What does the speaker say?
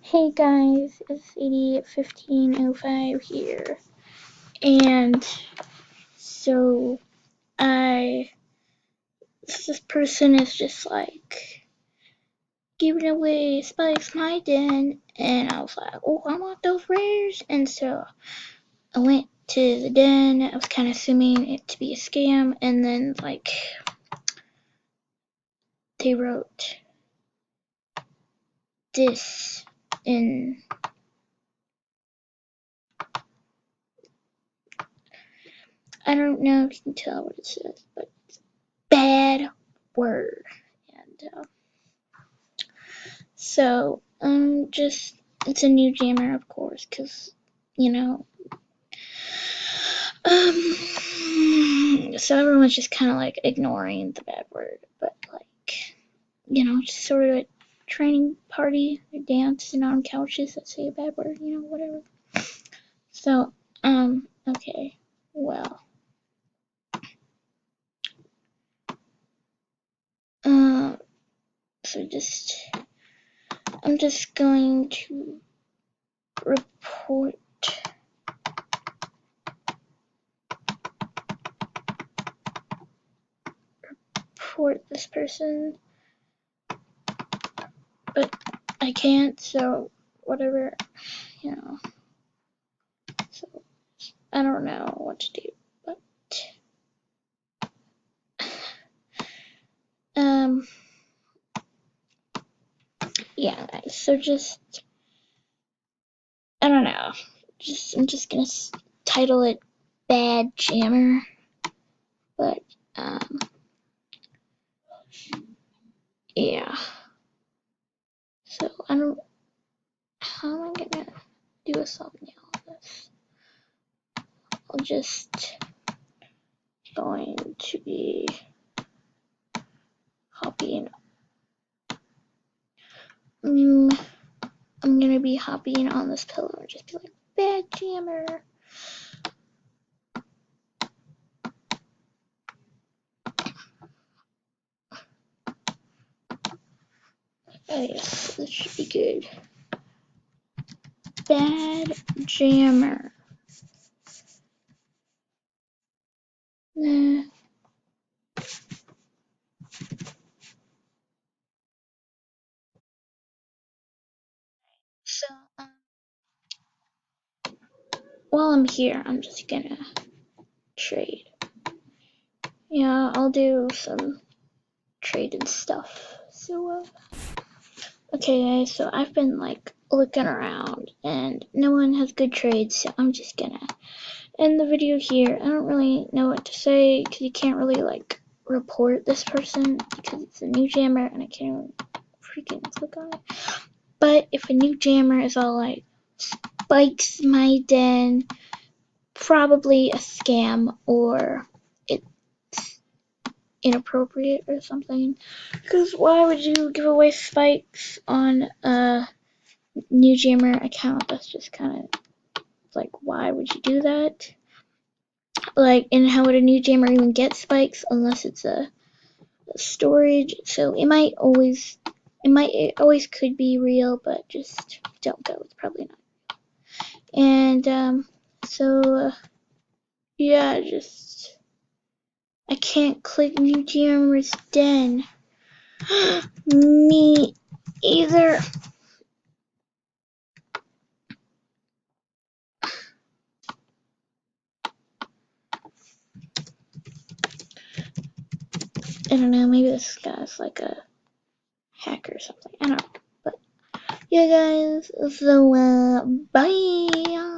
Hey guys, it's 881505 here, and so I, this person is just like giving away spikes my den, and I was like, oh, I want those rares, and so I went to the den. I was kind of assuming it to be a scam, and then like they wrote this in, I don't know if you can tell what it says, but it's bad word. And so just it's a new jammer, of course, because you know. So everyone's just kind of like ignoring the bad word, but like, just sort of a training party, or dancing on couches that say a bad word, whatever. So, okay, well, so I'm just going to report this person, but I can't, so whatever, so I don't know what to do, but yeah, guys, so just, I don't know, I'm just gonna title it Bad Jammer, but yeah, so how am I gonna do a thumbnail of this? I'll just going to be hopping, I'm gonna be hopping on this pillow and just be like, Bad Jammer. Oh yes, this should be good. Bad Jammer. Nah. So, while I'm here, I'm just gonna trade. Yeah, I'll do some trading stuff. So, okay guys, so I've been like looking around and no one has good trades, so I'm just gonna end the video here. I don't really know what to say because you can't really like report this person because it's a new jammer and I can't freaking click on it. But if a new jammer is all like, spikes my den, probably a scam or it's inappropriate or something. Because why would you give away spikes on a new jammer account? That's just kind of like, why would you do that? Like, and how would a new jammer even get spikes unless it's a storage? So it always could be real, but just don't go. It's probably not. And so yeah, just I can't click new jammer's den. Me either. I don't know, maybe this guy's like a hacker or something. I don't know. But yeah guys, so bye.